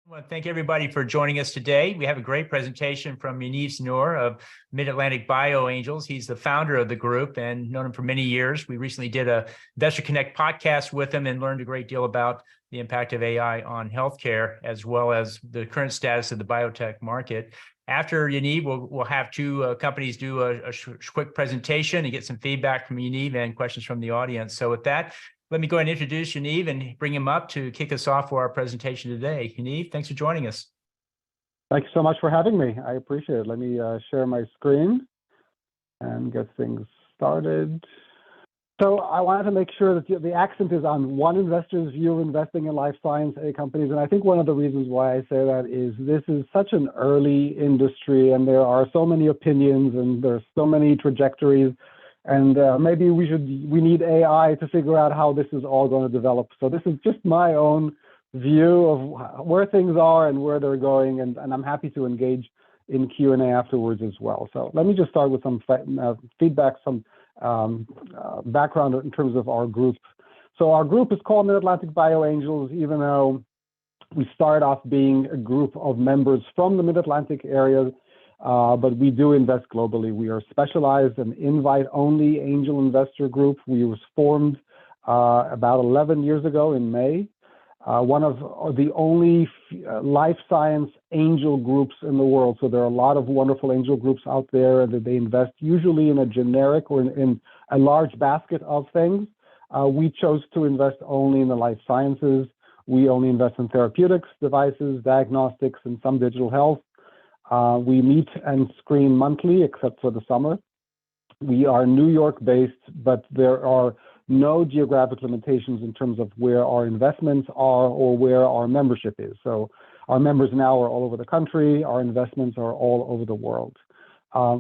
I want to thank everybody for joining us today. We have a great presentation from Yaniv Sneor of Mid-Atlantic Bio Angels. He's the founder of the group and known him for many years. We recently did a Investor Connect podcast with him and learned a great deal about the impact of AI on healthcare, as well as the current status of the biotech market. After Yaniv, we'll have two companies do a quick presentation and get some feedback from Yaniv and questions from the audience. So with that, let me go ahead and introduce Yaniv and bring him up to kick us off for our presentation today. Yaniv, thanks for joining us. Thank you so much for having me. I appreciate it. Let me share my screen and get things started. So I wanted to make sure that the accent is on one investor's view of investing in life science companies. And I think one of the reasons why I say that is this is such an early industry and there are so many opinions and there's so many trajectories. And maybe we need AI to figure out how this is all going to develop. So this is just my own view of where things are and where they're going. And I'm happy to engage in Q&A afterwards as well. So let me just start with some feedback, some background in terms of our group. So our group is called Mid-Atlantic Bio Angels, even though we start off being a group of members from the Mid-Atlantic area. But we do invest globally. We are specialized in invite-only angel investor group. We was formed about 11 years ago in May. One of the only life science angel groups in the world. So there are a lot of wonderful angel groups out there that they invest usually in a generic or in a large basket of things. We chose to invest only in the life sciences. We only invest in therapeutics, devices, diagnostics, and some digital health. We meet and screen monthly, except for the summer. We are New York-based, but there are no geographic limitations in terms of where our investments are or where our membership is. So our members now are all over the country. Our investments are all over the world.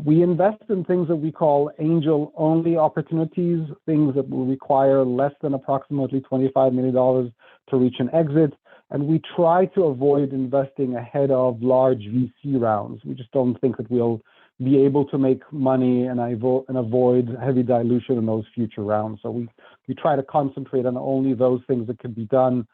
We invest in things that we call angel-only opportunities, things that will require less than approximately $25 million to reach an exit. And we try to avoid investing ahead of large VC rounds. We just don't think that we'll be able to make money and avoid heavy dilution in those future rounds. So we try to concentrate on only those things that can be done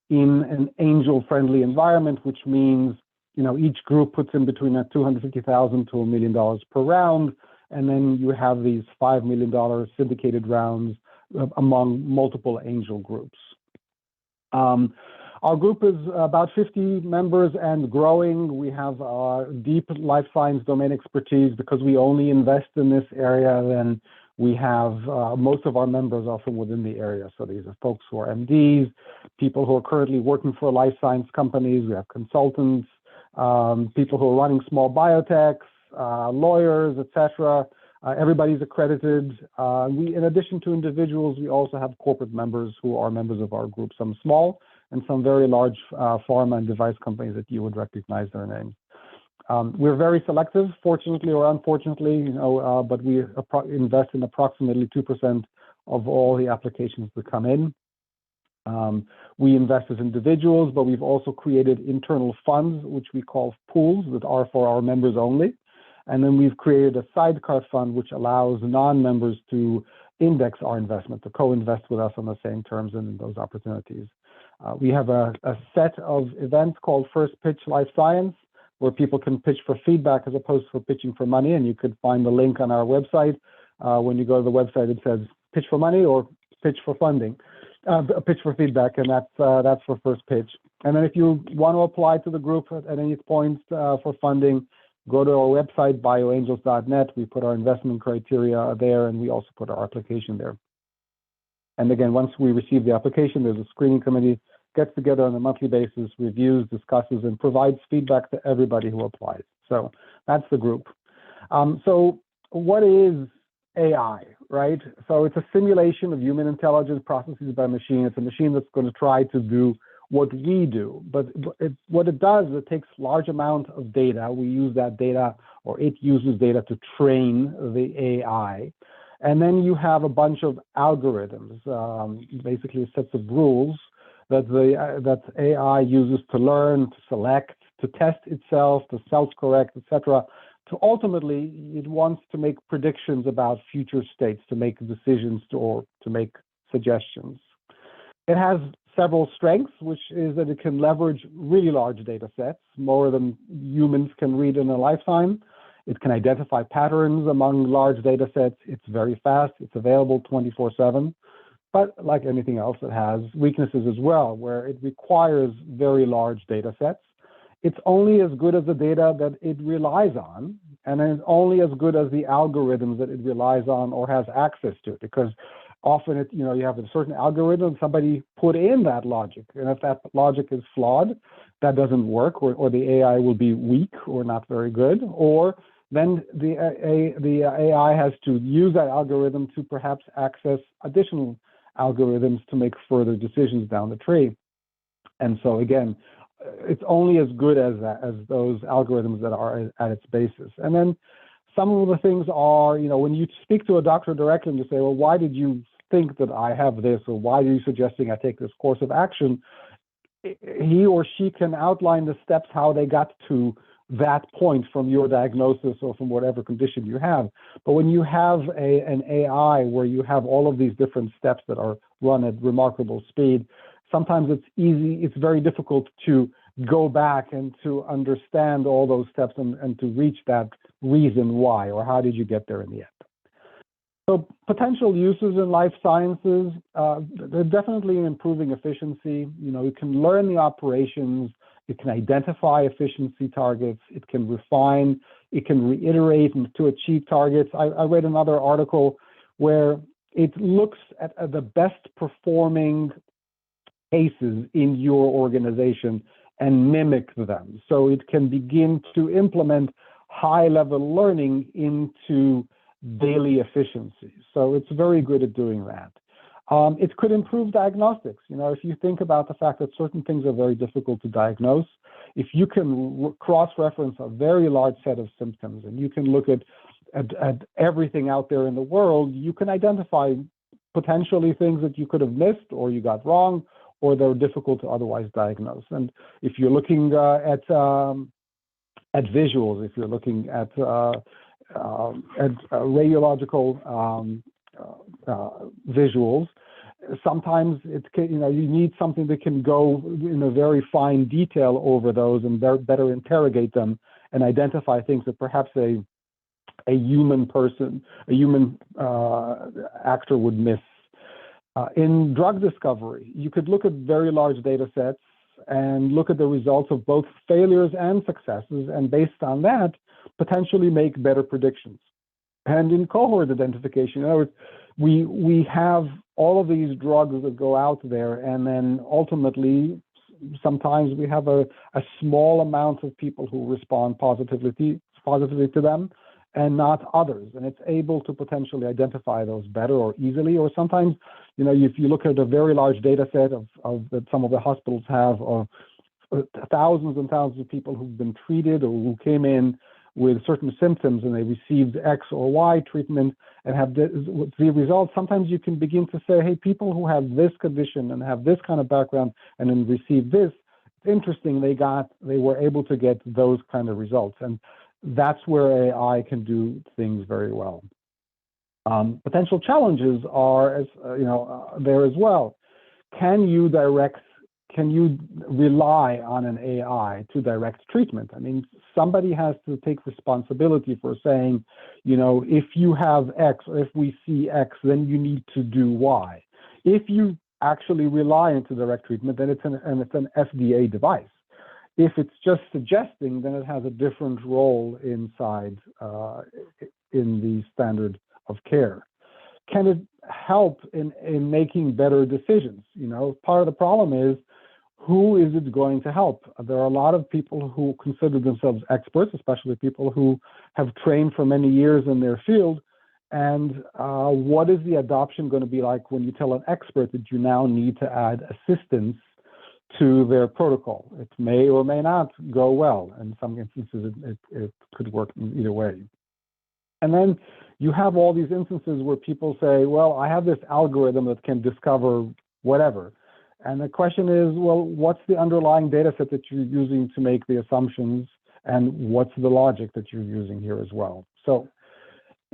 in an angel-friendly environment, which means, you know, each group puts in between $250,000 to $1 million per round, and then you have these $5 million syndicated rounds among multiple angel groups. Our group is about 50 members and growing. We have deep life science domain expertise because we only invest in this area. Then we have most of our members are from within the area. So these are folks who are MDs, people who are currently working for life science companies. We have consultants, people who are running small biotechs, lawyers, etc. Everybody's accredited. In addition to individuals, we also have corporate members who are members of our group, some small and some very large pharma and device companies that you would recognize their names. We're very selective, fortunately or unfortunately, but we invest in approximately 2% of all the applications that come in. We invest as individuals, but we've also created internal funds, which we call pools, that are for our members only. And then we've created a sidecar fund, which allows non-members to index our investment, to co-invest with us on the same terms and in those opportunities. We have a set of events called First Pitch Life Science, where people can pitch for feedback as opposed to for pitching for money. And you could find the link on our website. When you go to the website, it says pitch for money or pitch for funding, pitch for feedback, and that's for First Pitch. And then if you want to apply to the group at any point for funding, go to our website, bioangels.net. We put our investment criteria there, and we also put our application there. And again, once we receive the application, there's a screening committee, gets together on a monthly basis, reviews, discusses, and provides feedback to everybody who applies. So that's the group. So what is AI, right? So it's a simulation of human intelligence processes by a machine. It's a machine that's going to try to do what we do. But what it does is it takes large amount of data. We use that data, or it uses data to train the AI. And then you have a bunch of algorithms, basically sets of rules that AI uses to learn, to select, to test itself, to self-correct, etc. To ultimately, it wants to make predictions about future states, to make decisions or to make suggestions. It has several strengths, which is that it can leverage really large data sets, more than humans can read in a lifetime. It can identify patterns among large data sets. It's very fast. It's available 24/7. But like anything else, it has weaknesses as well, where it requires very large data sets. It's only as good as the data that it relies on, and it's only as good as the algorithms that it relies on or has access to, because often you have a certain algorithm, somebody put in that logic, and if that logic is flawed, that doesn't work, or the AI will be weak or not very good, or then the AI has to use that algorithm to perhaps access additional algorithms to make further decisions down the tree. And so again, it's only as good as those algorithms that are at its basis. And then some of the things are, when you speak to a doctor directly and you say, well, why did you think that I have this, or why are you suggesting I take this course of action? He or she can outline the steps how they got to that point from your diagnosis or from whatever condition you have. But when you have an AI where you have all of these different steps that are run at remarkable speed, sometimes it's very difficult to go back and to understand all those steps and to reach that reason why, or how did you get there in the end. So potential uses in life sciences, they're definitely improving efficiency. You can learn the operations. It can identify efficiency targets. It can refine. It can reiterate to achieve targets. I read another article where it looks at the best performing cases in your organization and mimic them. So it can begin to implement high-level learning into daily efficiency. So it's very good at doing that. It could improve diagnostics. If you think about the fact that certain things are very difficult to diagnose, if you can cross-reference a very large set of symptoms and you can look at everything out there in the world, you can identify potentially things that you could have missed or you got wrong or they're difficult to otherwise diagnose. And if you're looking at visuals, if you're looking at radiological visuals, sometimes you need something that can go in a very fine detail over those and better interrogate them and identify things that perhaps a human actor would miss. In drug discovery, you could look at very large data sets and look at the results of both failures and successes, and based on that, potentially make better predictions. And in cohort identification, in other words, we have all of these drugs that go out there, and then ultimately, sometimes we have a small amount of people who respond positively to them, and not others. And it's able to potentially identify those better or easily. Or sometimes, if you look at a very large data set that some of the hospitals have of thousands and thousands of people who've been treated or who came in with certain symptoms and they received X or Y treatment and have the results, sometimes you can begin to say, hey, people who have this condition and have this kind of background and then receive this, it's interesting, they were able to get those kind of results. And that's where AI can do things very well. Potential challenges are, there as well. Can you rely on an AI to direct treatment? I mean, somebody has to take responsibility for saying, if you have X, or if we see X, then you need to do Y. If you actually rely on to direct treatment, then it's an FDA device. If it's just suggesting, then it has a different role inside in the standard of care. Can it help in making better decisions? Part of the problem is, who is it going to help? There are a lot of people who consider themselves experts, especially people who have trained for many years in their field. And what is the adoption going to be like when you tell an expert that you now need to add assistance to their protocol? It may or may not go well. In some instances, it could work in either way. And then you have all these instances where people say, well, I have this algorithm that can discover whatever. And the question is, well, what's the underlying data set that you're using to make the assumptions, and what's the logic that you're using here as well? So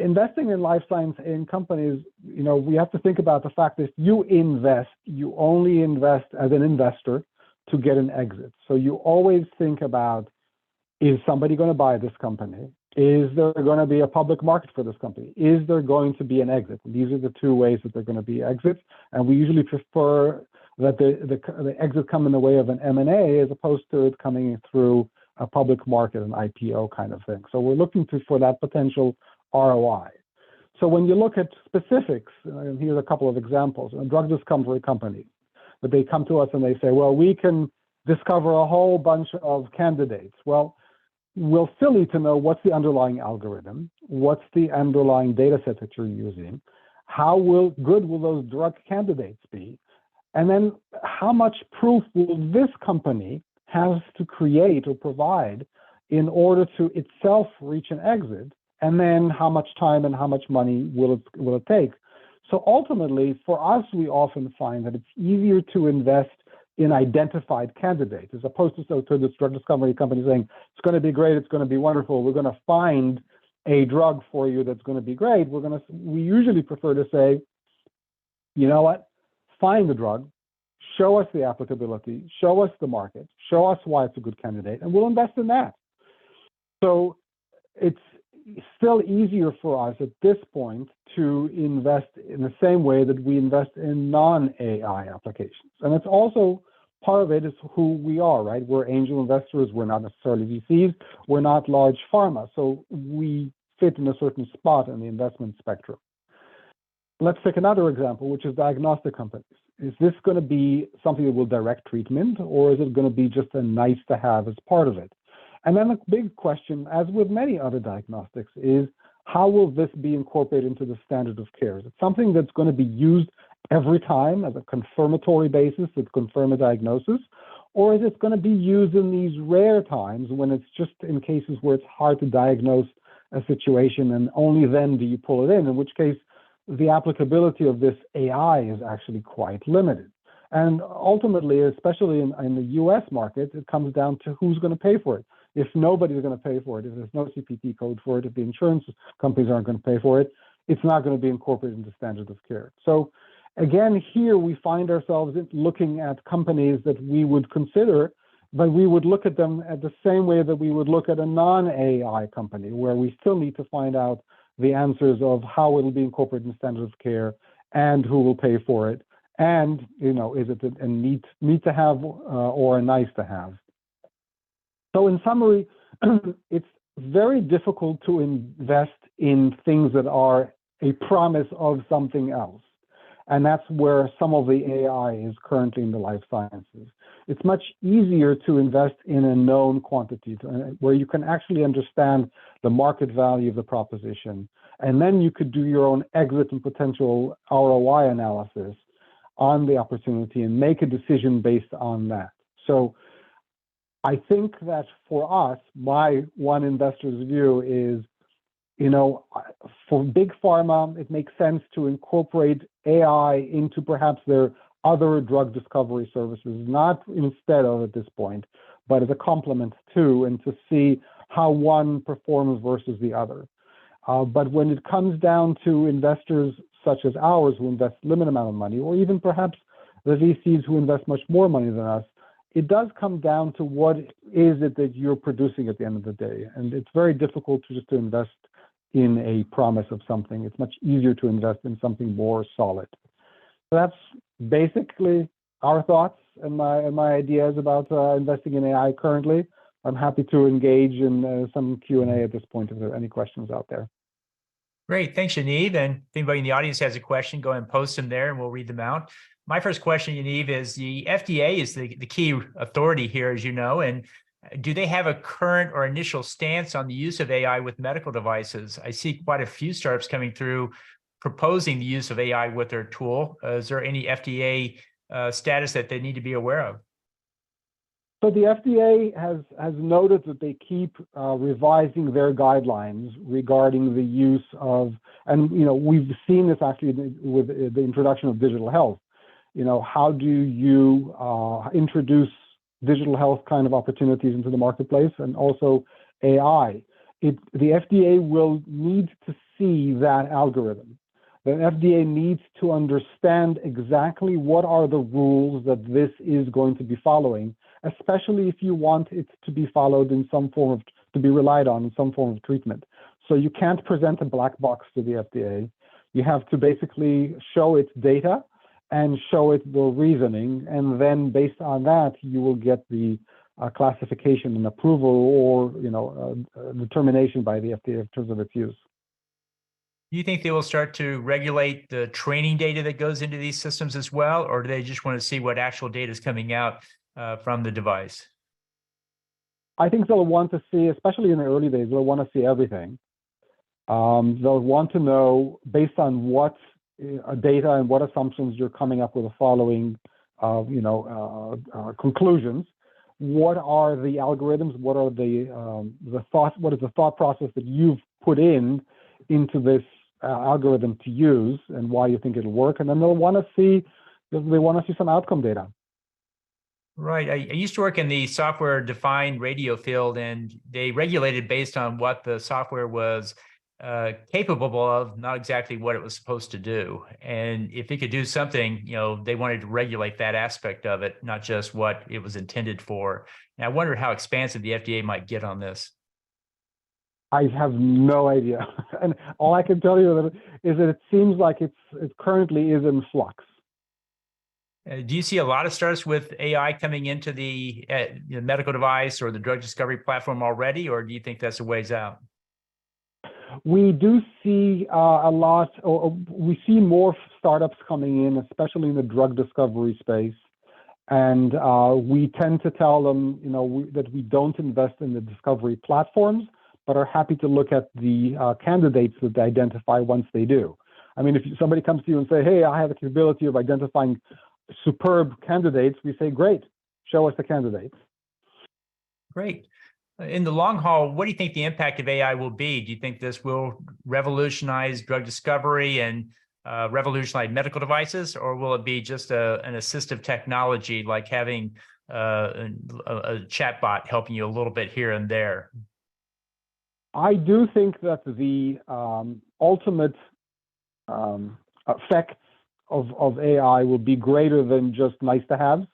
investing in life science in companies, we have to think about the fact that you invest, you only invest as an investor to get an exit. So you always think about, is somebody going to buy this company? Is there going to be a public market for this company? Is there going to be an exit? These are the two ways that they're going to be exits. And we usually prefer that the exit come in the way of an M&A as opposed to it coming through a public market, an IPO kind of thing. So we're looking for that potential ROI. So when you look at specifics, and here's a couple of examples, drug discovery companies, but they come to us and they say, well, we can discover a whole bunch of candidates. Well, we'll still need to know what's the underlying algorithm, what's the underlying data set that you're using, how good will those drug candidates be, and then how much proof will this company have to create or provide in order to itself reach an exit, and then how much time and how much money will it take. So ultimately, for us, we often find that it's easier to invest in identified candidates, as opposed to this drug discovery company saying, it's going to be great, it's going to be wonderful, we're going to find a drug for you that's going to be great. We usually prefer to say, you know what, find the drug, show us the applicability, show us the market, show us why it's a good candidate, and we'll invest in that. So it's still easier for us at this point to invest in the same way that we invest in non-AI applications. And it's also part of it is who we are, right? We're angel investors. We're not necessarily VCs. We're not large pharma. So we fit in a certain spot in the investment spectrum. Let's take another example, which is diagnostic companies. Is this going to be something that will direct treatment, or is it going to be just a nice to have as part of it? And then the big question, as with many other diagnostics, is how will this be incorporated into the standard of care? Is it something that's going to be used every time as a confirmatory basis to confirm a diagnosis? Or is it going to be used in these rare times when it's just in cases where it's hard to diagnose a situation and only then do you pull it in which case the applicability of this AI is actually quite limited. And ultimately, especially in the US market, it comes down to who's going to pay for it. If nobody's going to pay for it, if there's no CPT code for it, if the insurance companies aren't going to pay for it, it's not going to be incorporated into standard of care. So again, here we find ourselves looking at companies that we would consider, but we would look at them at the same way that we would look at a non-AI company, where we still need to find out the answers of how it will be incorporated in standard of care and who will pay for it. And, is it a need to have or a nice to have? So in summary, it's very difficult to invest in things that are a promise of something else. And that's where some of the AI is currently in the life sciences. It's much easier to invest in a known quantity where you can actually understand the market value of the proposition. And then you could do your own exit and potential ROI analysis on the opportunity and make a decision based on that. So I think that for us, my one investor's view is, for big pharma, it makes sense to incorporate AI into perhaps their other drug discovery services, not instead of at this point, but as a complement to, and to see how one performs versus the other. But when it comes down to investors such as ours who invest limited amount of money, or even perhaps the VCs who invest much more money than us, it does come down to what is it that you're producing at the end of the day. And it's very difficult to just invest in a promise of something. It's much easier to invest in something more solid. So that's basically our thoughts and my ideas about investing in AI currently. I'm happy to engage in some Q&A at this point if there are any questions out there. Great, thanks, Yaniv. And if anybody in the audience has a question, go ahead and post them there and we'll read them out. My first question, Yaniv, is the FDA is the key authority here, as you know, and do they have a current or initial stance on the use of AI with medical devices? I see quite a few startups coming through proposing the use of AI with their tool. Is there any FDA status that they need to be aware of? So the FDA has noted that they keep revising their guidelines regarding the use of, and we've seen this actually with the introduction of digital health. How do you introduce digital health kind of opportunities into the marketplace, and also AI? The FDA will need to see that algorithm. The FDA needs to understand exactly what are the rules that this is going to be following, especially if you want it to be followed in some form of, to be relied on in some form of treatment. So you can't present a black box to the FDA. You have to basically show it data and show it the reasoning, and then based on that, you will get the classification and approval, or determination by the FDA in terms of its use. Do you think they will start to regulate the training data that goes into these systems as well, or do they just want to see what actual data is coming out from the device? I think they'll want to see, especially in the early days, they'll want to see everything. They'll want to know, based on what data and what assumptions you're coming up with the following, conclusions. What are the algorithms? What are the thoughts? What is the thought process that you've put into this algorithm to use, and why you think it'll work? And then they'll want to see, some outcome data. Right. I used to work in the software-defined radio field, and they regulated based on what the software was capable of, not exactly what it was supposed to do. And if it could do something, they wanted to regulate that aspect of it, not just what it was intended for. And I wonder how expansive the FDA might get on this. I have no idea. And all I can tell you is that it seems like it currently is in flux. Do you see a lot of starts with AI coming into the medical device or the drug discovery platform already, or do you think that's a ways out? We do see a lot, or we see more startups coming in, especially in the drug discovery space. And we tend to tell them, that we don't invest in the discovery platforms, but are happy to look at the candidates that they identify once they do. I mean, if somebody comes to you and say, hey, I have the capability of identifying superb candidates, we say, great, show us the candidates. Great. In the long haul, what do you think the impact of AI will be? Do you think this will revolutionize drug discovery and revolutionize medical devices, or will it be just an assistive technology like having a chatbot helping you a little bit here and there? I do think that the ultimate effects of AI will be greater than just nice to haves.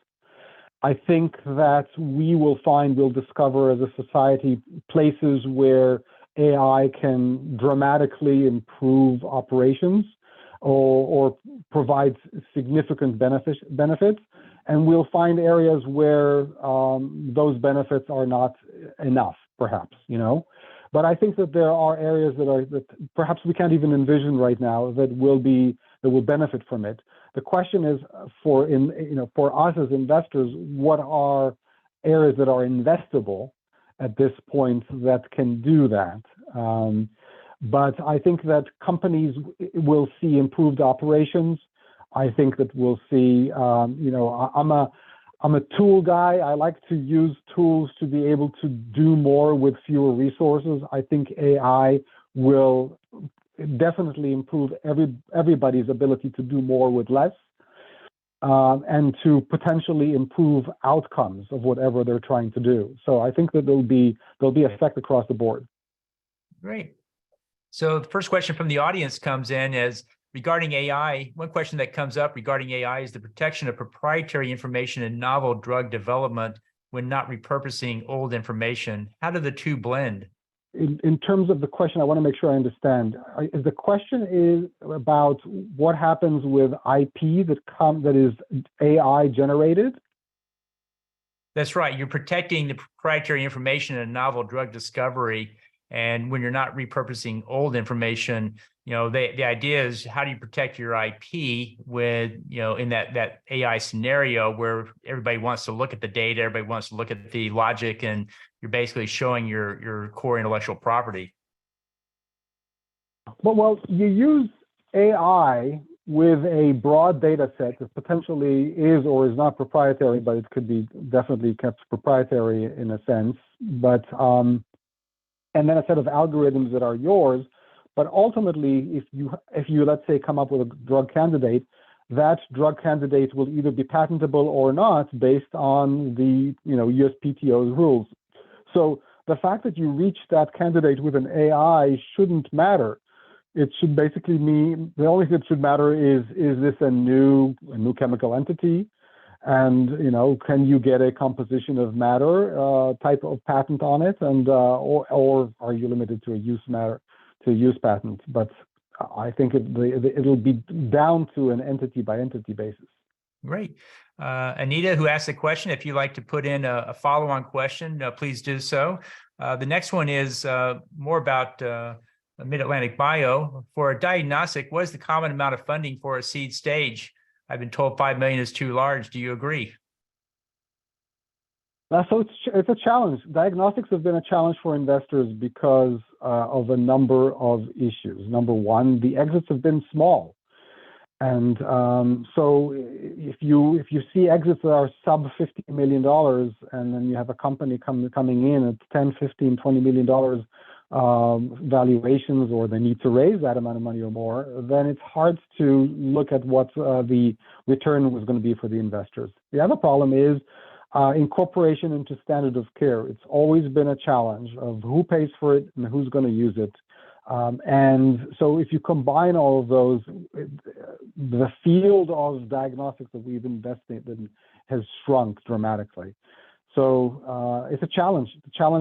I think that we'll discover as a society places where AI can dramatically improve operations or provide significant benefits. And we'll find areas where those benefits are not enough, perhaps, But I think that there are areas that perhaps we can't even envision right now that will benefit from it. The question is, for us as investors, what are areas that are investable at this point that can do that? But I think that companies will see improved operations. I think that we'll see, I'm a tool guy. I like to use tools to be able to do more with fewer resources. I think AI will definitely improve everybody's ability to do more with less, and to potentially improve outcomes of whatever they're trying to do. So I think that there'll be effect across the board. Great. So the first question from the audience comes in as regarding AI. One question that comes up regarding AI is the protection of proprietary information in novel drug development when not repurposing old information. How do the two blend? In terms of the question, I want to make sure I understand. The question is about what happens with IP that is AI generated? That's right. You're protecting the proprietary information in novel drug discovery. And when you're not repurposing old information, the idea is, how do you protect your IP with, in that AI scenario where everybody wants to look at the data, everybody wants to look at the logic, and you're basically showing your core intellectual property? Well, you use AI with a broad data set that potentially is or is not proprietary, but it could be definitely kept proprietary in a sense. But and then a set of algorithms that are yours. But ultimately, if you let's say come up with a drug candidate, that drug candidate will either be patentable or not based on the USPTO's rules. So the fact that you reach that candidate with an AI shouldn't matter. It should basically mean the only thing that should matter is this a new chemical entity, and can you get a composition of matter type of patent on it, and or are you limited to a use patent? But I think it'll be down to an entity by entity basis. Great. Anita, who asked the question, if you'd like to put in a follow-on question, please do so. The next one is more about Mid-Atlantic Bio. For a diagnostic, what is the common amount of funding for a seed stage? I've been told 5 million is too large. Do you agree? So it's a challenge. Diagnostics have been a challenge for investors because of a number of issues. Number one, the exits have been small. And so if you see exits that are sub $50 million, and then you have a company coming in at 10, 15, $20 million valuations, or they need to raise that amount of money or more, then it's hard to look at what the return was going to be for the investors. The other problem is incorporation into standard of care. It's always been a challenge of who pays for it and who's going to use it. And so if you combine all of those, the field of diagnostics that we've invested in has shrunk dramatically. So it's a challenge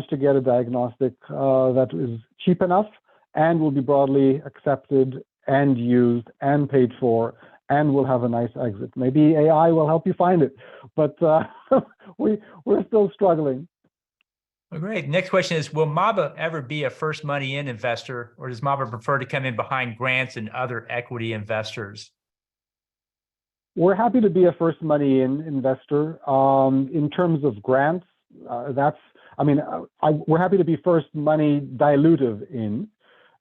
to get a diagnostic that is cheap enough and will be broadly accepted and used and paid for and will have a nice exit. Maybe AI will help you find it, but we're still struggling. Well, great. Next question is, will MABA ever be a first money in investor, or does MABA prefer to come in behind grants and other equity investors? We're happy to be a first money in investor. In terms of grants, we're happy to be first money dilutive in.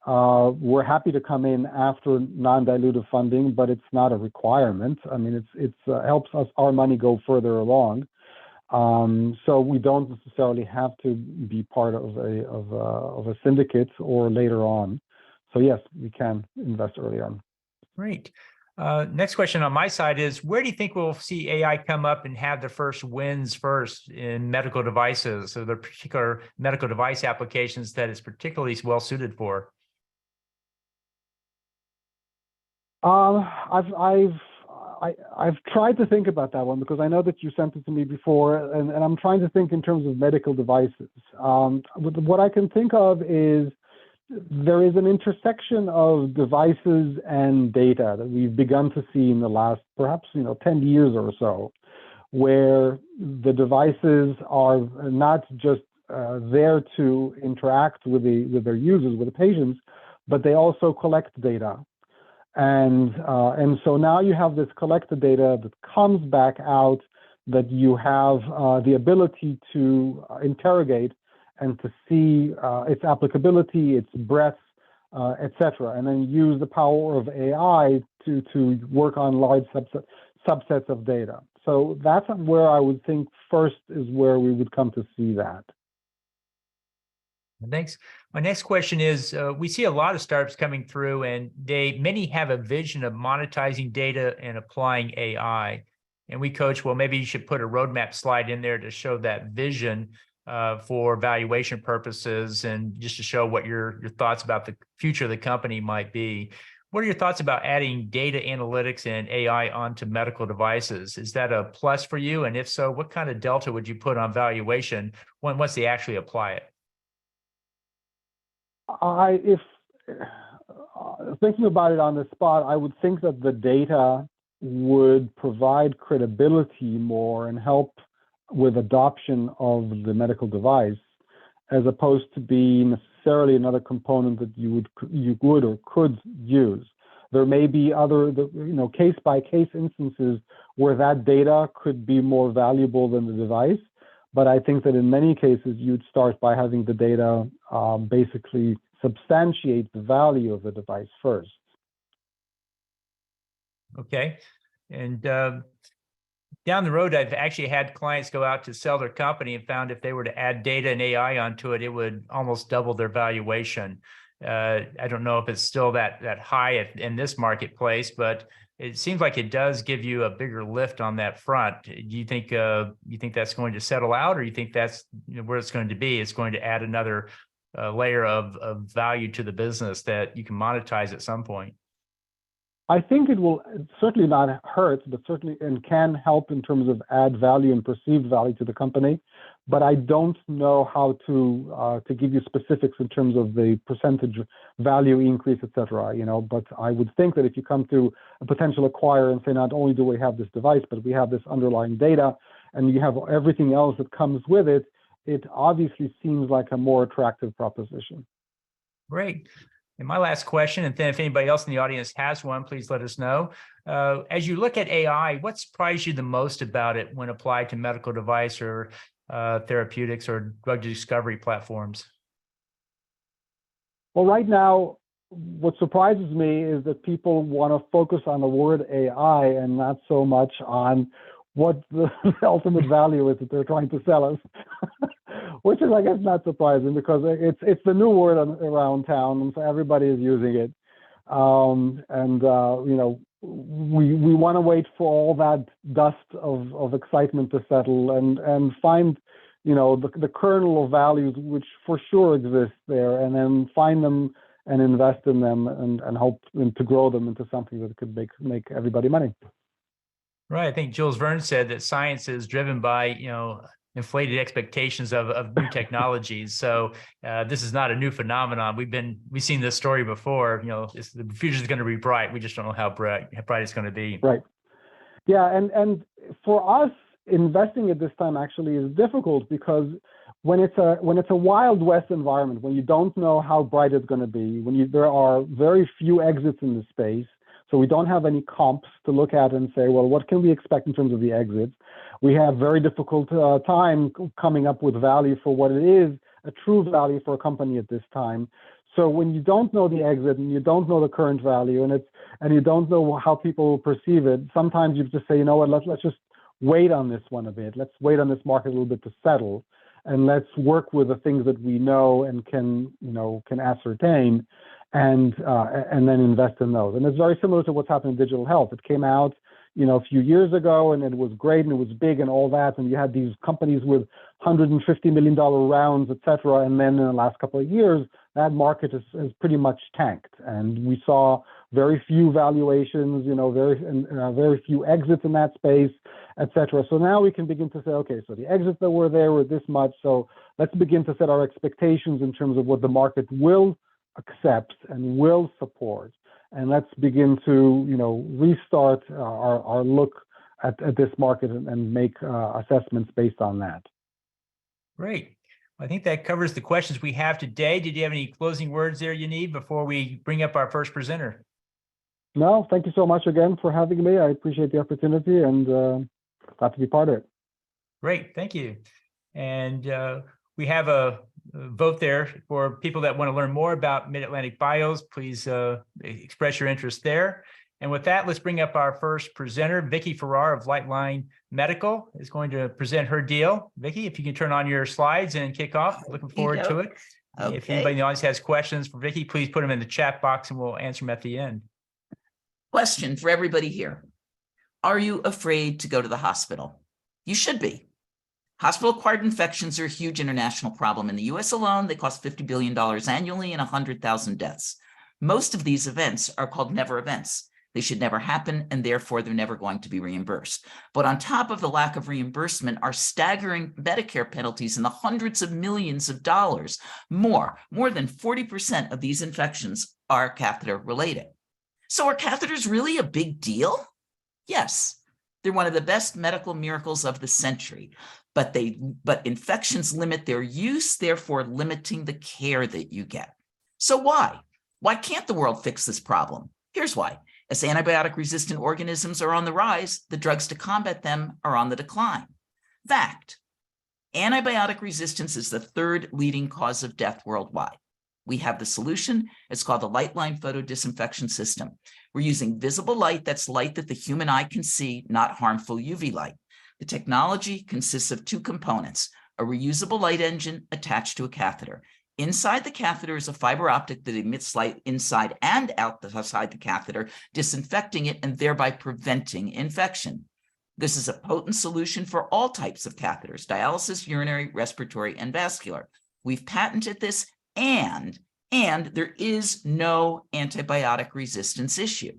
We're happy to come in after non-dilutive funding, but it's not a requirement. I mean, it helps our money go further along. So we don't necessarily have to be part of a syndicate or later on. So yes, we can invest early on. Great. Next question on my side is, where do you think we'll see AI come up and have the first wins first in medical devices? So the particular medical device applications that it's particularly well suited for? I've tried to think about that one because I know that you sent it to me before, and I'm trying to think in terms of medical devices. What I can think of is there is an intersection of devices and data that we've begun to see in the last perhaps 10 years or so, where the devices are not just there to interact with their users, with the patients, but they also collect data. And so now you have this collected data that comes back out that you have the ability to interrogate and to see its applicability, its breadth, etc., and then use the power of AI to work on large subsets of data. So that's where I would think first is where we would come to see that. Thanks. My next question is, we see a lot of startups coming through, and many have a vision of monetizing data and applying AI. And we coach, well, maybe you should put a roadmap slide in there to show that vision for valuation purposes and just to show what your thoughts about the future of the company might be. What are your thoughts about adding data analytics and AI onto medical devices? Is that a plus for you? And if so, what kind of delta would you put on valuation once they actually apply it? If thinking about it on the spot, I would think that the data would provide credibility more and help with adoption of the medical device, as opposed to being necessarily another component that you would or could use. There may be other, case by case instances where that data could be more valuable than the device. But I think that in many cases, you'd start by having the data basically substantiate the value of the device first. Okay. And down the road, I've actually had clients go out to sell their company and found if they were to add data and AI onto it, it would almost double their valuation. I don't know if it's still that high in this marketplace, but it seems like it does give you a bigger lift on that front. Do you think that's going to settle out, or you think that's where it's going to be? It's going to add another layer of value to the business that you can monetize at some point? I think it will certainly not hurt, but certainly and can help in terms of add value and perceived value to the company. But I don't know how to give you specifics in terms of the percentage value increase, et cetera. But I would think that if you come to a potential acquirer and say, not only do we have this device, but we have this underlying data, and you have everything else that comes with it, it obviously seems like a more attractive proposition. Great. And my last question, and then if anybody else in the audience has one, please let us know. As you look at AI, what surprised you the most about it when applied to medical device or therapeutics or drug discovery platforms? Well, right now, what surprises me is that people want to focus on the word AI and not so much on what the ultimate value is that they're trying to sell us. Which is, I guess, not surprising because it's the new word around town, and so everybody is using it. We want to wait for all that dust of excitement to settle and find, the kernel of values which for sure exist there, and then find them and invest in them and hope to grow them into something that could make everybody money. Right. I think Jules Verne said that science is driven by, inflated expectations of new technologies. So this is not a new phenomenon. We've seen this story before. The future is going to be bright. We just don't know how bright it's going to be. Right. Yeah, and for us, investing at this time actually is difficult because when it's a Wild West environment, when you don't know how bright it's going to be, there are very few exits in the space. So we don't have any comps to look at and say, well, what can we expect in terms of the exits? We have very difficult time coming up with value for what it is, a true value for a company at this time. So when you don't know the exit and you don't know the current value and you don't know how people perceive it, sometimes you just say, you know what, let's just wait on this one a bit. Let's wait on this market a little bit to settle, and let's work with the things that we know and can ascertain. And then invest in those. And it's very similar to what's happening in digital health. It came out, a few years ago, and it was great and it was big and all that. And you had these companies with $150 million rounds, et cetera. And then in the last couple of years, that market has pretty much tanked. And we saw very few valuations, very few exits in that space, et cetera. So now we can begin to say, okay, so the exits that were there were this much. So let's begin to set our expectations in terms of what the market will accept and will support, and let's begin to restart our look at this market and make assessments based on that. Great. I think that covers the questions we have today. Did you have any closing words there, Yaniv, before we bring up our first presenter? No, thank you so much again for having me. I appreciate the opportunity and glad to be part of it. Great, thank you. And we have a vote there for people that want to learn more about Mid-Atlantic Bios. Please express your interest there. And with that, let's bring up our first presenter. Vicki Farrar of Lightline Medical is going to present her deal. Vicki, if you can turn on your slides and kick off. Looking forward to it. Okay. If anybody in the audience has questions for Vicki, please put them in the chat box and we'll answer them at the end. Question for everybody here. Are you afraid to go to the hospital? You should be. Hospital-acquired infections are a huge international problem. In the US alone, they cost $50 billion annually and 100,000 deaths. Most of these events are called never events. They should never happen, and therefore they're never going to be reimbursed. But on top of the lack of reimbursement are staggering Medicare penalties in the hundreds of millions of dollars. More than 40% of these infections are catheter-related. So are catheters really a big deal? Yes, they're one of the best medical miracles of the century. But infections limit their use, therefore limiting the care that you get. So why? Why can't the world fix this problem? Here's why. As antibiotic-resistant organisms are on the rise, the drugs to combat them are on the decline. Fact, antibiotic resistance is the third leading cause of death worldwide. We have the solution. It's called the Lightline Photodisinfection System. We're using visible light, that's light that the human eye can see, not harmful UV light. The technology consists of two components, a reusable light engine attached to a catheter. Inside the catheter is a fiber optic that emits light inside and outside the catheter, disinfecting it and thereby preventing infection. This is a potent solution for all types of catheters, dialysis, urinary, respiratory, and vascular. We've patented this And there is no antibiotic resistance issue.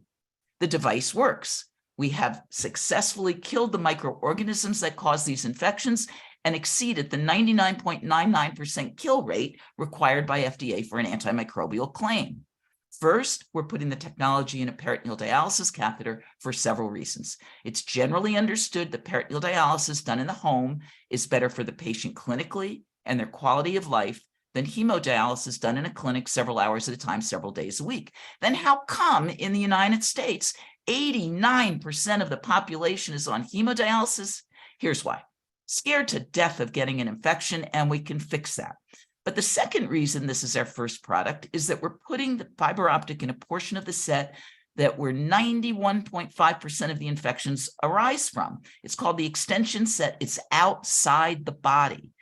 The device works. We have successfully killed the microorganisms that cause these infections and exceeded the 99.99% kill rate required by FDA for an antimicrobial claim. First, we're putting the technology in a peritoneal dialysis catheter for several reasons. It's generally understood that peritoneal dialysis done in the home is better for the patient clinically and their quality of life than hemodialysis done in a clinic several hours at a time, several days a week. Then how come in the United States, 89% of the population is on hemodialysis? Here's why. Scared to death of getting an infection, and we can fix that. But the second reason this is our first product is that we're putting the fiber optic in a portion of the set that where 91.5% of the infections arise from. It's called the extension set. It's outside the body.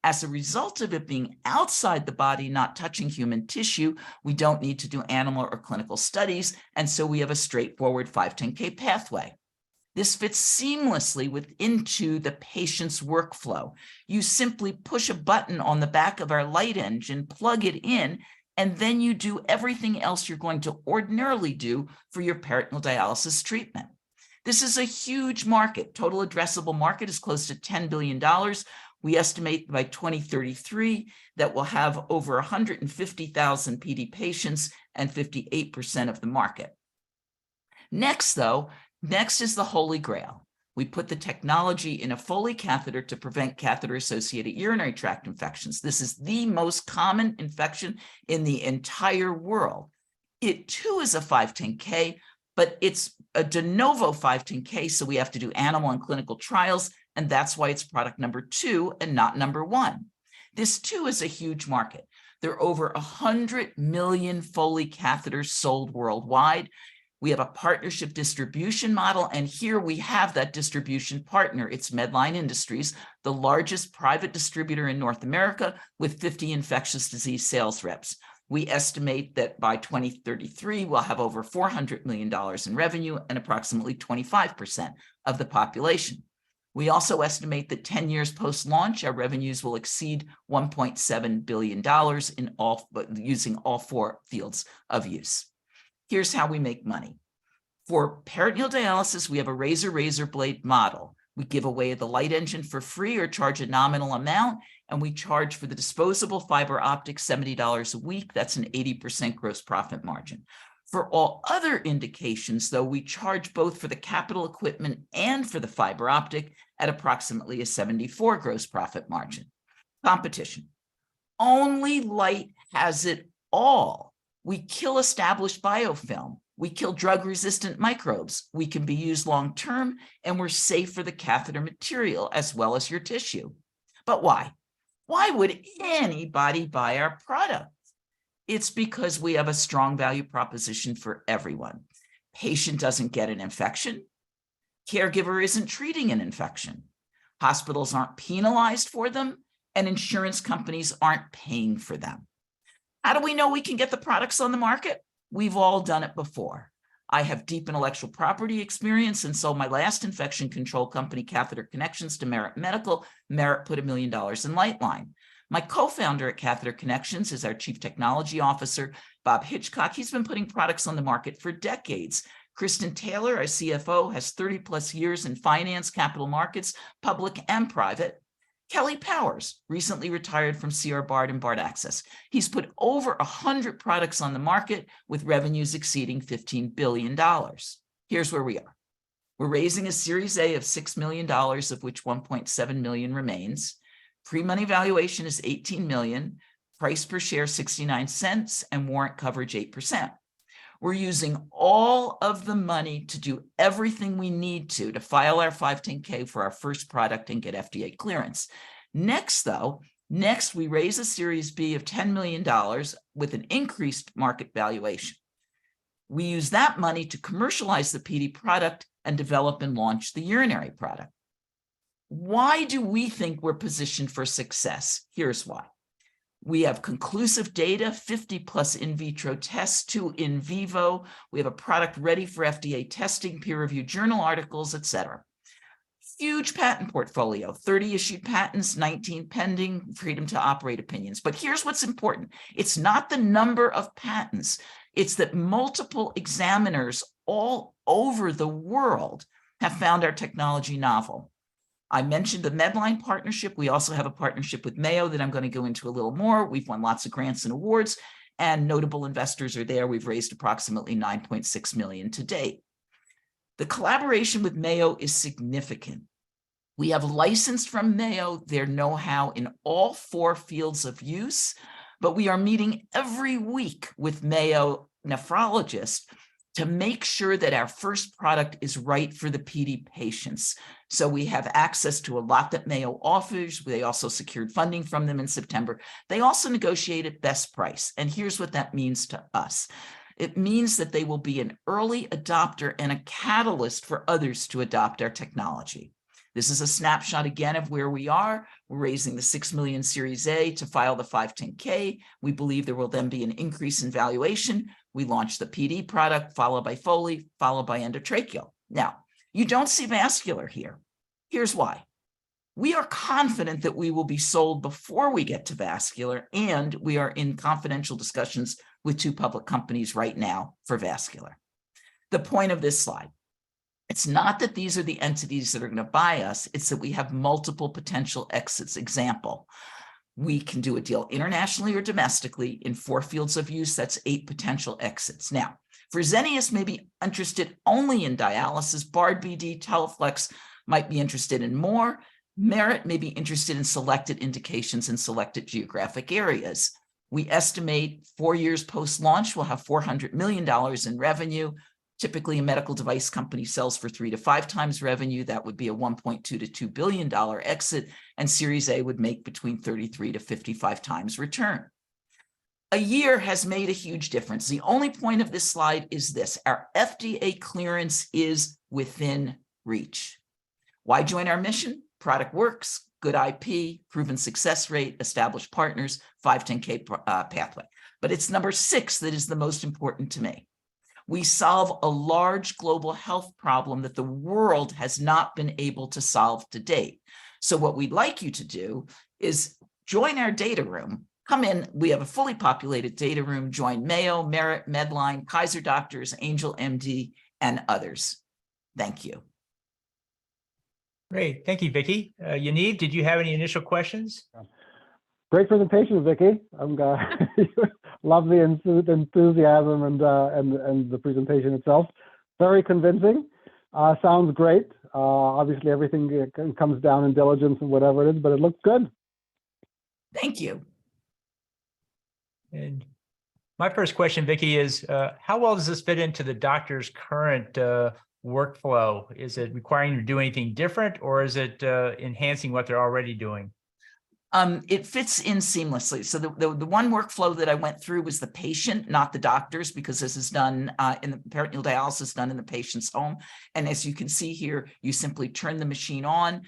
As a result of it being outside the body, not touching human tissue, we don't need to do animal or clinical studies, and so we have a straightforward 510(k) pathway. This fits seamlessly into the patient's workflow. You simply push a button on the back of our light engine, plug it in, and then you do everything else you're going to ordinarily do for your peritoneal dialysis treatment. This is a huge market. Total addressable market is close to $10 billion. We estimate by 2033 that we'll have over 150,000 PD patients and 58% of the market. Next is the Holy Grail. We put the technology in a Foley catheter to prevent catheter-associated urinary tract infections. This is the most common infection in the entire world. It too is a 510(k), but it's a de novo 510(k), so we have to do animal and clinical trials, and that's why it's product number 2 and not number 1. This too is a huge market. There are over 100 million Foley catheters sold worldwide. We have a partnership distribution model, and here we have that distribution partner. It's Medline Industries, the largest private distributor in North America with 50 infectious disease sales reps. We estimate that by 2033, we'll have over $400 million in revenue and approximately 25% of the population. We also estimate that 10 years post-launch, our revenues will exceed $1.7 billion using all 4 fields of use. Here's how we make money. For peritoneal dialysis, we have a razor blade model. We give away the light engine for free or charge a nominal amount, and we charge for the disposable fiber optic $70 a week. That's an 80% gross profit margin. For all other indications, though, we charge both for the capital equipment and for the fiber optic at approximately a 74% gross profit margin. Competition. Only light has it all. We kill established biofilm. We kill drug-resistant microbes. We can be used long-term, and we're safe for the catheter material as well as your tissue. But why? Why would anybody buy our product? It's because we have a strong value proposition for everyone. Patient doesn't get an infection. Caregiver isn't treating an infection. Hospitals aren't penalized for them, and insurance companies aren't paying for them. How do we know we can get the products on the market? We've all done it before. I have deep intellectual property experience and sold my last infection control company, Catheter Connections, to Merit Medical. Merit put $1 million in Lightline. My co-founder at Catheter Connections is our chief technology officer, Bob Hitchcock. He's been putting products on the market for decades. Kristen Taylor, our CFO, has 30 plus years in finance, capital markets, public and private. Kelly Powers recently retired from C.R. Bard and Bard Access. He's put over 100 products on the market with revenues exceeding $15 billion. Here's where we are. We're raising a Series A of $6 million, of which $1.7 million remains. Pre-money valuation is $18 million, price per share 69 cents, and warrant coverage 8%. We're using all of the money to do everything we need to file our 510(k) for our first product and get FDA clearance. Next, we raise a Series B of $10 million with an increased market valuation. We use that money to commercialize the PD product and develop and launch the urinary product. Why do we think we're positioned for success? Here's why. We have conclusive data, 50 plus in vitro tests, 2 in vivo. We have a product ready for FDA testing, peer-reviewed journal articles, etc. Huge patent portfolio, 30 issued patents, 19 pending, freedom to operate opinions. But here's what's important. It's not the number of patents. It's that multiple examiners all over the world have found our technology novel. I mentioned the Medline partnership. We also have a partnership with Mayo that I'm going to go into a little more. We've won lots of grants and awards, and notable investors are there. We've raised approximately 9.6 million to date. The collaboration with Mayo is significant. We have licensed from Mayo their know-how in all 4 fields of use, but we are meeting every week with Mayo nephrologists to make sure that our first product is right for the PD patients. So we have access to a lot that Mayo offers. They also secured funding from them in September. They also negotiated best price. And here's what that means to us. It means that they will be an early adopter and a catalyst for others to adopt our technology. This is a snapshot again of where we are. We're raising the 6 million Series A to file the 510K. We believe there will then be an increase in valuation. We launched the PD product, followed by Foley, followed by endotracheal. Now, you don't see vascular here. Here's why. We are confident that we will be sold before we get to vascular, and we are in confidential discussions with 2 public companies right now for vascular. The point of this slide, it's not that these are the entities that are going to buy us, it's that we have multiple potential exits. Example, we can do a deal internationally or domestically in 4 fields of use. That's 8 potential exits. Now, Fresenius may be interested only in dialysis. Bard BD, Teleflex might be interested in more. Merit may be interested in selected indications in selected geographic areas. We estimate 4 years post-launch, we'll have $400 million in revenue. Typically, a medical device company sells for 3 to 5 times revenue. That would be a $1.2 to $2 billion exit, and Series A would make between 33 to 55 times return. A year has made a huge difference. The only point of this slide is this: our FDA clearance is within reach. Why join our mission? Product works, good IP, proven success rate, established partners, 510K pathway. But it's number 6 that is the most important to me. We solve a large global health problem that the world has not been able to solve to date. So what we'd like you to do is join our data room. Come in, we have a fully populated data room. Join Mayo, Merit, Medline, Kaiser Doctors, Angel MD, and others. Thank you. Great. Thank you, Vicki. Yaniv, did you have any initial questions? Great presentation, Vicki. I'm love the enthusiasm and the presentation itself. Very convincing. Sounds great. Obviously, everything comes down in diligence and whatever it is, but it looks good. Thank you. And my first question, Vicki, is how well does this fit into the doctor's current workflow? Is it requiring you to do anything different, or is it enhancing what they're already doing? It fits in seamlessly. So the one workflow that I went through was the patient, not the doctors, because this is done in the peritoneal dialysis done in the patient's home. And as you can see here, you simply turn the machine on,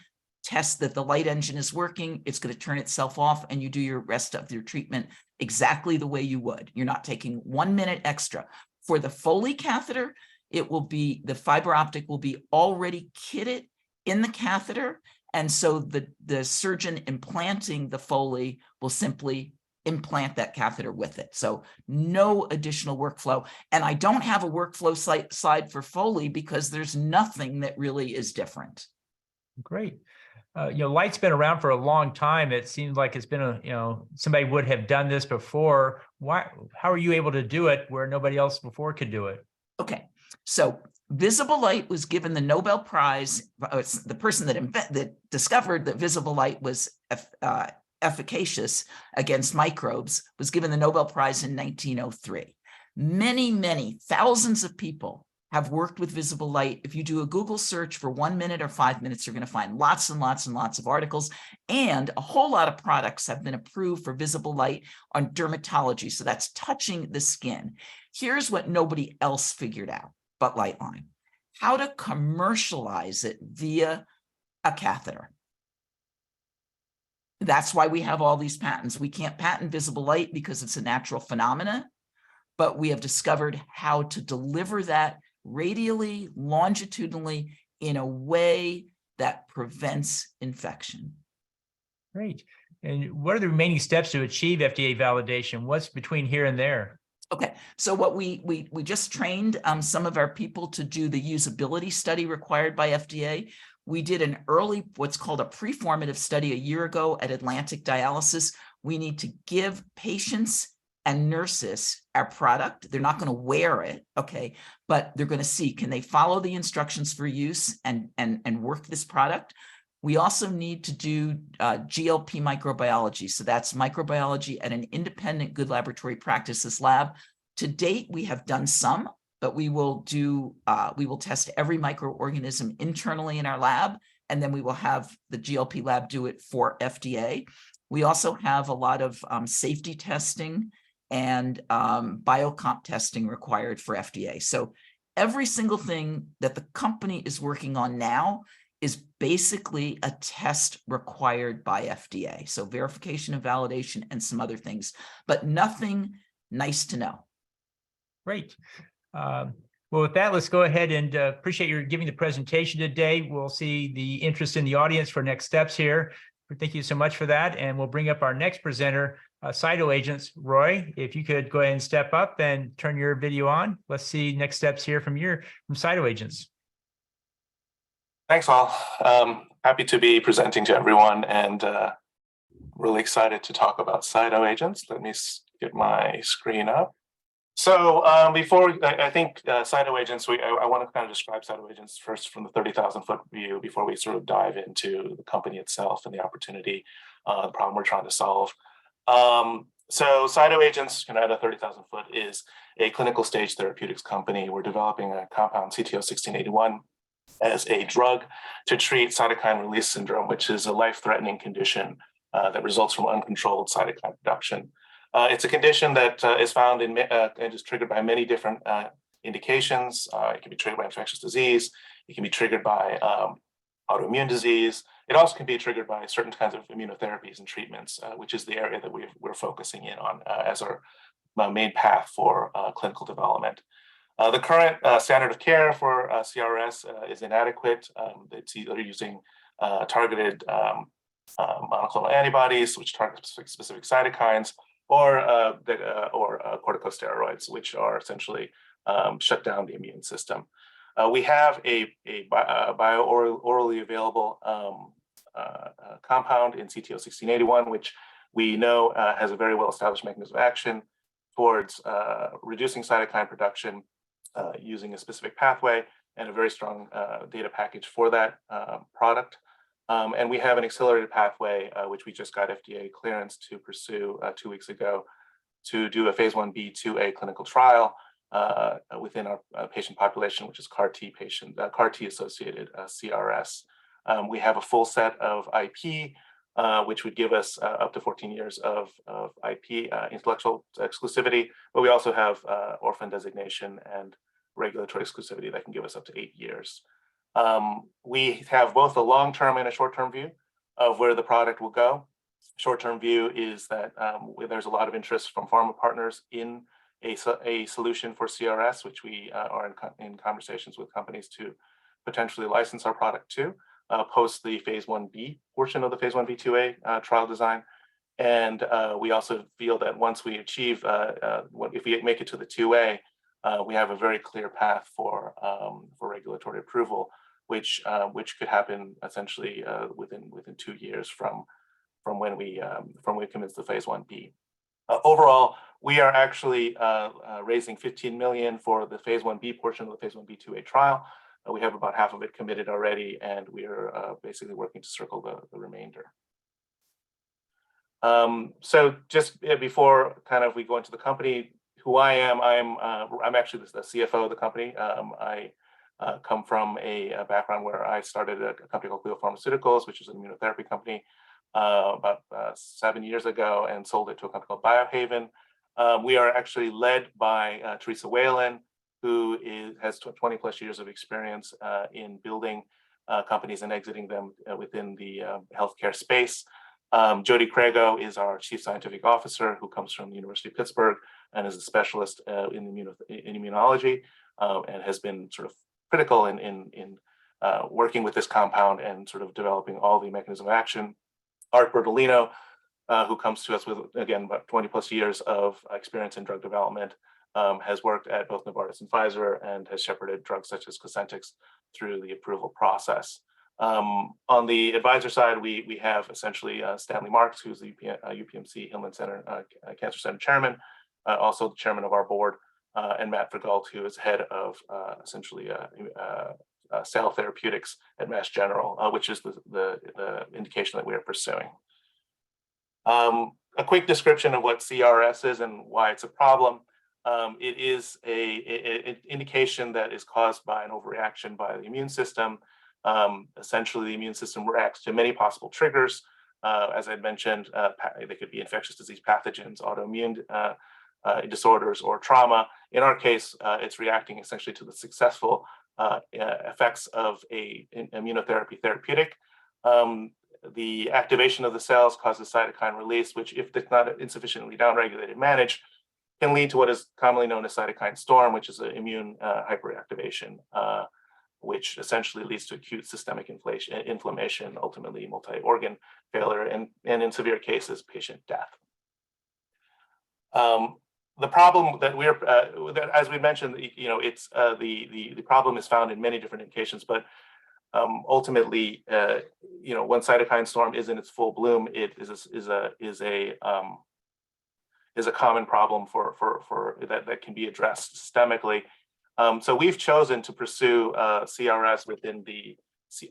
test that the light engine is working. It's going to turn itself off, and you do your rest of your treatment exactly the way you would. You're not taking 1 minute extra. For the Foley catheter, it will be, the fiber optic will be already kitted in the catheter. And so the surgeon implanting the Foley will simply implant that catheter with it. So no additional workflow. And I don't have a workflow slide for Foley because there's nothing that really is different. Great. Light's been around for a long time. It seems like it's been somebody would have done this before. How are you able to do it where nobody else before could do it? Okay. So visible light was given the Nobel Prize. The person that discovered that visible light was efficacious against microbes was given the Nobel Prize in 1903. Many thousands of people have worked with visible light. If you do a Google search for 1 minute or 5 minutes, you're going to find lots and lots and lots of articles, and a whole lot of products have been approved for visible light on dermatology. So that's touching the skin. Here's what nobody else figured out but Lightline: how to commercialize it via a catheter. That's why we have all these patents. We can't patent visible light because it's a natural phenomena, but we have discovered how to deliver that radially, longitudinally, in a way that prevents infection. Great. And what are the remaining steps to achieve FDA validation? What's between here and there? Okay, so what we just trained some of our people to do the usability study required by FDA. We did an early, what's called a preformative study a year ago at Atlantic Dialysis. We need to give patients and nurses our product. They're not going to wear it, okay, but they're going to see, can they follow the instructions for use and work this product? We also need to do GLP microbiology. So that's microbiology at an independent good laboratory practices lab. To date, we have done some, but we will test every microorganism internally in our lab, and then we will have the GLP lab do it for FDA. We also have a lot of safety testing and biocomp testing required for FDA. So every single thing that the company is working on now is basically a test required by FDA. So verification and validation and some other things, but nothing nice to know. Great. Well, with that, let's go ahead and appreciate your giving the presentation today. We'll see the interest in the audience for next steps here. Thank you so much for that. And we'll bring up our next presenter, cytoagents. Roy, if you could go ahead and step up and turn your video on. Let's see next steps here from cytoagents. Thanks, all. Happy to be presenting to everyone and really excited to talk about cytoagents. Let me get my screen up. So before, I think cytoagents, I want to kind of describe cytoagents first from the 30,000-foot view before we sort of dive into the company itself and the opportunity, the problem we're trying to solve. So cytoagents, at a 30,000 foot, is a clinical stage therapeutics company. We're developing a compound CTO-1681 as a drug to treat cytokine release syndrome, which is a life-threatening condition that results from uncontrolled cytokine production. It's a condition that is found in and is triggered by many different indications. It can be triggered by infectious disease. It can be triggered by autoimmune disease. It also can be triggered by certain kinds of immunotherapies and treatments, which is the area that we're focusing in on as our main path for clinical development. The current standard of care for CRS is inadequate. It's either using targeted monoclonal antibodies, which target specific cytokines, or corticosteroids, which are essentially shut down the immune system. We have a orally available compound in CTO-1681, which we know has a very well-established mechanism of action towards reducing cytokine production using a specific pathway and a very strong data package for that product. And we have an accelerated pathway, which we just got FDA clearance to pursue 2 weeks ago to do a phase 1b/2a clinical trial within our patient population, which is CAR T associated CRS. We have a full set of IP, which would give us up to 14 years of IP intellectual exclusivity, but we also have orphan designation and regulatory exclusivity that can give us up to 8 years. We have both a long-term and a short-term view of where the product will go. Short-term view is that there's a lot of interest from pharma partners in a solution for CRS, which we are in conversations with companies to potentially license our product to post the phase 1b portion of the phase 1b/2a trial design. And we also feel that once we achieve, if we make it to the 2a, we have a very clear path for regulatory approval, which could happen essentially within 2 years from when we commence the phase 1b. Overall, we are actually raising $15 million for the phase 1b portion of the phase 1b/2a trial. We have about half of it committed already, and we are basically working to circle the remainder. So just before kind of we go into the company, who I am, I'm actually the CFO of the company. I come from a background where I started a company called Bio Pharmaceuticals, which is an immunotherapy company, about 7 years ago, and sold it to a company called Biohaven. We are actually led by Teresa Whalen, who has 20 plus years of experience in building companies and exiting them within the healthcare space. Jody Crago is our Chief Scientific Officer, who comes from the University of Pittsburgh and is a specialist in immunology and has been sort of critical in working with this compound and sort of developing all the mechanism of action. Art Bertolino, who comes to us with, again, about 20 plus years of experience in drug development, has worked at both Novartis and Pfizer and has shepherded drugs such as Cosentyx through the approval process. On the advisor side, we have essentially Stanley Marks, who's the UPMC Hillman Center Cancer Center chairman, also the chairman of our board, and Matt Vergalt, who is head of essentially cell therapeutics at Mass General, which is the indication that we are pursuing. A quick description of what CRS is and why it's a problem. It is an indication that is caused by an overreaction by the immune system. Essentially, the immune system reacts to many possible triggers. As I mentioned, they could be infectious disease pathogens, autoimmune disorders, or trauma. In our case, it's reacting essentially to the successful effects of a immunotherapy therapeutic. The activation of the cells causes cytokine release, which, if it's not insufficiently downregulated and managed, can lead to what is commonly known as cytokine storm, which is an immune hyperactivation, which essentially leads to acute systemic inflammation, ultimately multi-organ failure, and in severe cases, patient death. The problem that that, as we mentioned, it's the problem is found in many different indications, but ultimately, when cytokine storm is in its full bloom, it is a common problem for that can be addressed systemically. So we've chosen to pursue CRS within the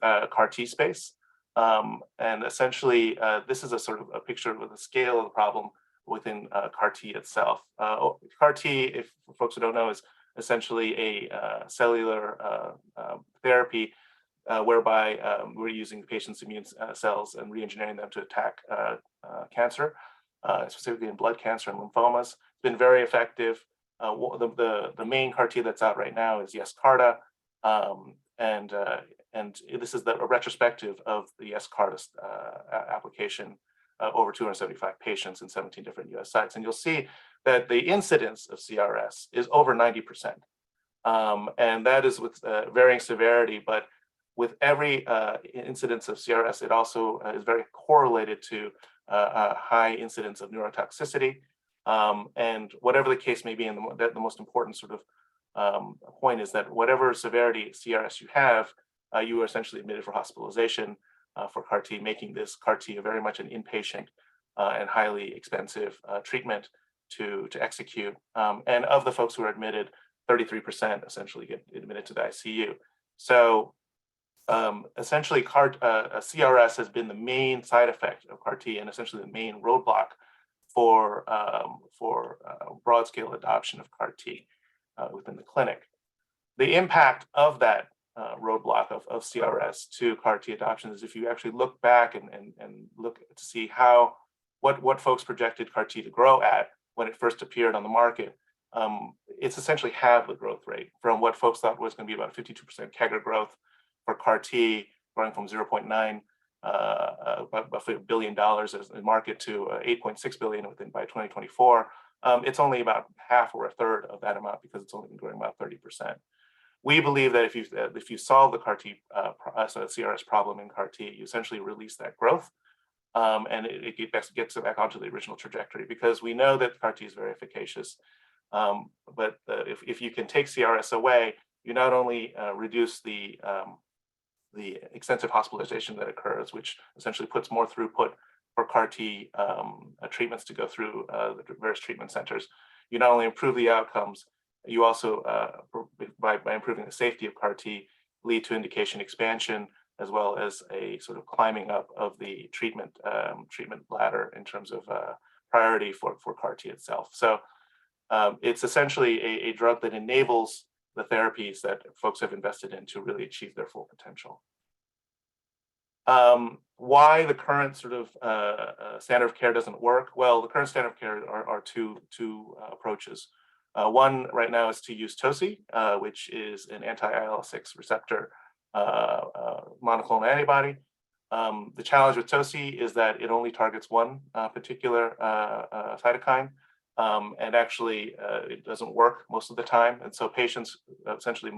CAR T space, and essentially, this is a sort of a picture with a scale of the problem within CAR T itself. CAR T, if folks who don't know, is essentially a cellular therapy whereby we're using the patient's immune cells and re-engineering them to attack cancer, specifically in blood cancer and lymphomas. It's been very effective. The main CAR T that's out right now is Yescarta, and this is a retrospective of the Yescarta application, over 275 patients in 17 different US sites. And you'll see that the incidence of CRS is over 90%. And that is with varying severity, but with every incidence of CRS, it also is very correlated to a high incidence of neurotoxicity. And whatever the case may be, and the most important sort of point is that whatever severity CRS you have, you are essentially admitted for hospitalization for CAR T, making this CAR T very much an inpatient and highly expensive treatment to execute. And of the folks who are admitted, 33% essentially get admitted to the ICU. So essentially, CRS has been the main side effect of CAR T and essentially the main roadblock for broad-scale adoption of CAR T within the clinic. The impact of that roadblock of CRS to CAR T adoption is if you actually look back and look to see what folks projected CAR T to grow at when it first appeared on the market, it's essentially half the growth rate from what folks thought was going to be about 52% CAGR growth for CAR T, growing from 0.9 about $1 billion as a market to 8.6 billion by 2024. It's only about half or a third of that amount because it's only been growing about 30%. We believe that if you solve the CAR T CRS problem in CAR T, you essentially release that growth, and it gets it back onto the original trajectory, because we know that CAR T is very efficacious. But if you can take CRS away, you not only reduce the extensive hospitalization that occurs, which essentially puts more throughput for CAR T treatments to go through the various treatment centers. You not only improve the outcomes, you also, by improving the safety of CAR T, lead to indication expansion, as well as a sort of climbing up of the treatment ladder in terms of priority for CAR T itself. So it's essentially a drug that enables the therapies that folks have invested in to really achieve their full potential. Why the current sort of standard of care doesn't work? Well, the current standard of care are two approaches. One right now is to use toci, which is an anti-IL-6 receptor monoclonal antibody. The challenge with toci is that it only targets one particular cytokine, and actually it doesn't work most of the time. And so patients essentially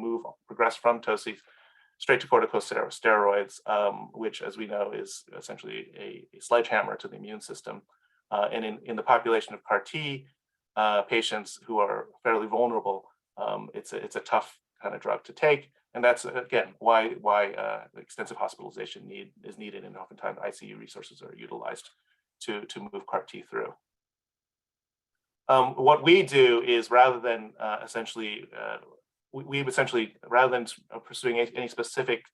progress from toci straight to corticosteroids, which, as we know, is essentially a sledgehammer to the immune system. And in the population of CAR T patients who are fairly vulnerable, it's a tough kind of drug to take. And that's, again, why extensive hospitalization is needed, and oftentimes ICU resources are utilized to move CAR T through. What we do is, rather than rather than pursuing any specific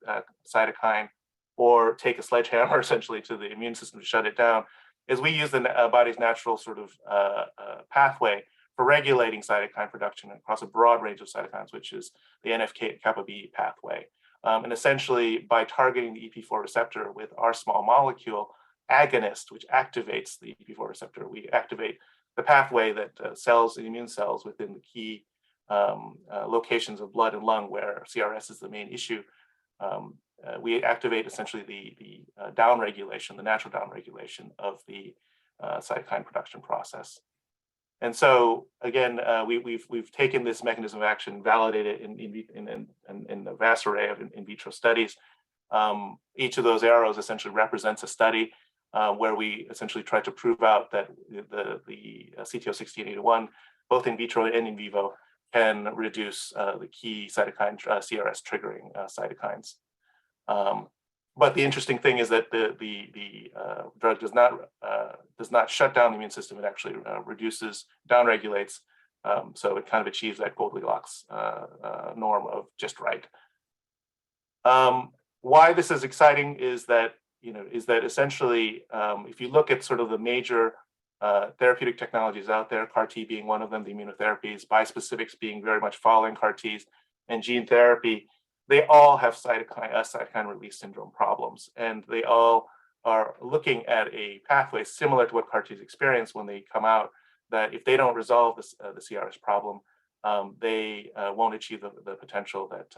cytokine or take a sledgehammer essentially to the immune system to shut it down, is we use the body's natural sort of pathway for regulating cytokine production across a broad range of cytokines, which is the NF-kappa B pathway. And essentially, by targeting the EP4 receptor with our small molecule agonist, which activates the EP4 receptor, we activate the pathway that the immune cells within the key locations of blood and lung where CRS is the main issue. We activate essentially the downregulation, the natural downregulation of the cytokine production process. And so, again, we've taken this mechanism of action, validated in a vast array of in vitro studies. Each of those arrows essentially represents a study where we essentially try to prove out that the CT-01681, both in vitro and in vivo, can reduce the key cytokine CRS triggering cytokines. But the interesting thing is that the drug does not shut down the immune system. It actually reduces, downregulates, so it kind of achieves that Goldilocks norm of just right. Why this is exciting is that essentially, if you look at sort of the major therapeutic technologies out there, CAR T being one of them, the immunotherapies, bispecifics being very much following CAR Ts, and gene therapy, they all have cytokine release syndrome problems, and they all are looking at a pathway similar to what CAR Ts experience when they come out, that if they don't resolve the CRS problem, they won't achieve the potential that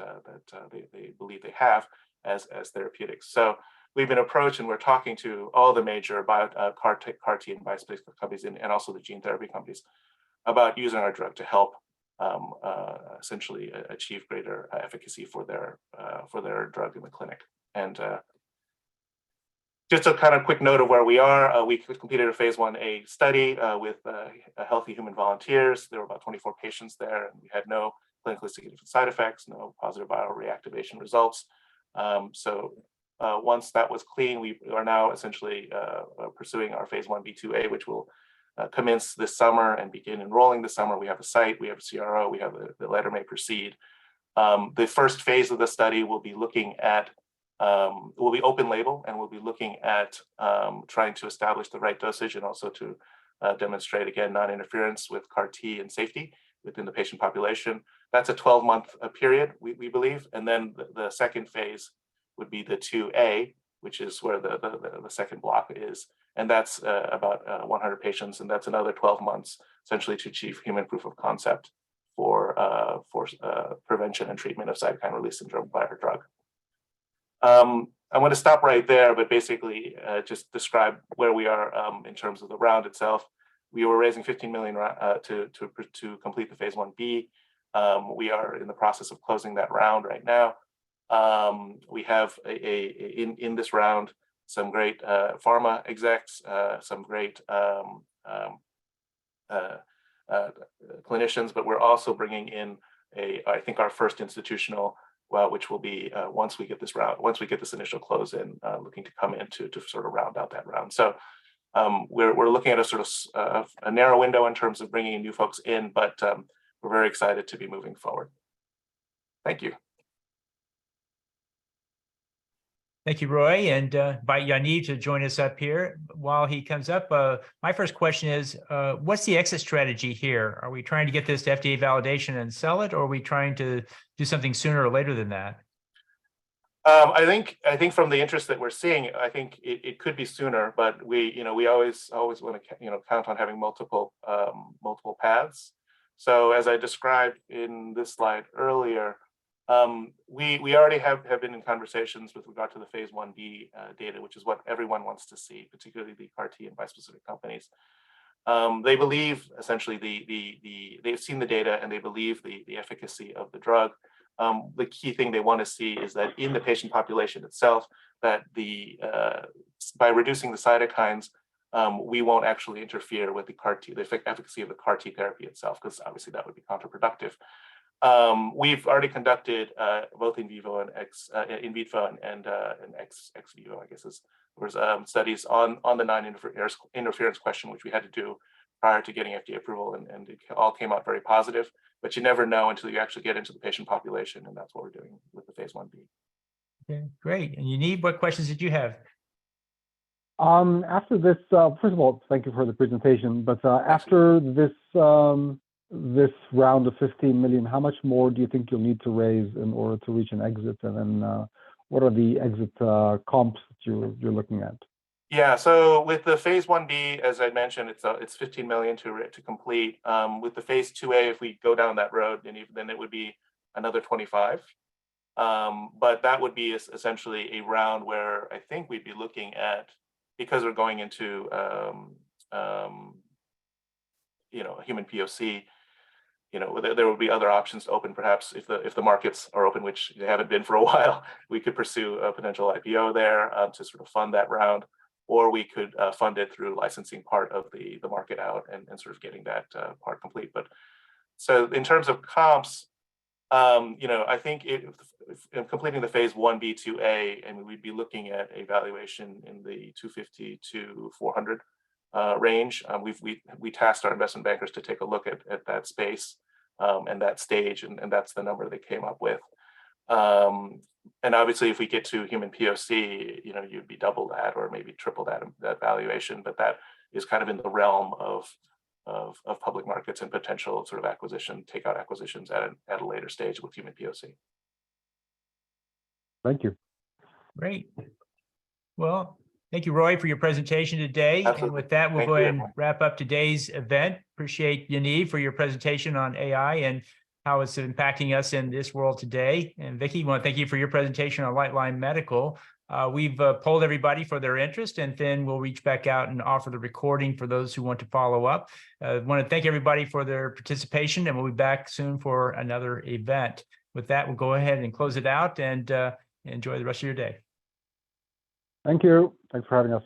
they believe they have as therapeutics. So we've been approached, and we're talking to all the major CAR T and bispecific companies and also the gene therapy companies about using our drug to help essentially achieve greater efficacy for their drug in the clinic. And just a kind of quick note of where we are, we completed a phase 1A study with healthy human volunteers. There were about 24 patients there, and we had no clinically significant side effects, no positive viral reactivation results. So once that was clean, we are now essentially pursuing our phase 1B/2A, which will commence this summer and begin enrolling this summer. We have a site, we have a CRO, we have the letter may proceed. The first phase of the study will be looking at, will be open label, and we'll be looking at trying to establish the right dosage, and also to demonstrate, again, non-interference with CAR T and safety within the patient population. That's a 12-month period, we believe. And then the second phase would be the 2A, which is where the second block is. And that's about 100 patients, and that's another 12 months, essentially, to achieve human proof of concept for prevention and treatment of cytokine release syndrome by our drug. I'm going to stop right there, but basically just describe where we are in terms of the round itself. We were raising $15 million to complete the phase 1B. We are in the process of closing that round right now. We have in this round some great pharma execs, some great clinicians, but we're also bringing in I think our first institutional, which will be once we get this initial close in, looking to come in to sort of round out that round. So we're looking at a sort of a narrow window in terms of bringing new folks in, but we're very excited to be moving forward. Thank you. Thank you, Roy, and invite Yaniv to join us up here. While he comes up, my first question is, what's the exit strategy here? Are we trying to get this to FDA validation and sell it, or are we trying to do something sooner or later than that? I think from the interest that we're seeing, I think it could be sooner, but we always want to count on having multiple paths. So as I described in this slide earlier, we already have been in conversations with regard to the phase 1B data, which is what everyone wants to see, particularly the CAR T and bispecific companies. They believe essentially they've seen the data, and they believe the efficacy of the drug. the key thing they want to see is that in the patient population itself, that by reducing the cytokines, we won't actually interfere with the CAR T, the efficacy of the CAR T therapy itself, because obviously that would be counterproductive. We've already conducted both in vivo and in vitro and ex vivo, I guess was studies on the non-interference question, which we had to do prior to getting FDA approval, and it all came out very positive. But you never know until you actually get into the patient population, and that's what we're doing with the phase 1B. Okay, great. And Yaniv, what questions did you have? After this, first of all, thank you for the presentation. But after this this round of 15 million, how much more do you think you'll need to raise in order to reach an exit? And then what are the exit comps that you're looking at? Yeah, so with the phase 1B, as I mentioned, it's 15 million to complete. With the phase 2A, if we go down that road, then it would be another 25. But that would be essentially a round where I think we'd be looking at, because we're going into a human POC, there will be other options open. Perhaps if the markets are open, which they haven't been for a while, we could pursue a potential IPO there to sort of fund that round, or we could fund it through licensing part of the market out and sort of getting that part complete. But so in terms of comps, I think if completing the phase 1B, 2A, and we'd be looking at a valuation in the 250 to 400 range. We tasked our investment bankers to take a look at that space and that stage, and that's the number they came up with. And obviously, if we get to human POC, you'd be double that or maybe triple that valuation. But that is kind of in the realm of public markets and potential sort of takeout acquisitions at a later stage with human POC. Thank you. Great. Well, thank you, Roy, for your presentation today. Absolutely. And with that, we'll go ahead and wrap up today's event. Appreciate Yaniv for your presentation on AI and how it's impacting us in this world today. And Vicky, I want to thank you for your presentation on Lightline Medical. We've polled everybody for their interest, and then we'll reach back out and offer the recording for those who want to follow up. I want to thank everybody for their participation, and we'll be back soon for another event. With that, we'll go ahead and close it out and enjoy the rest of your day. Thank you. Thanks for having us.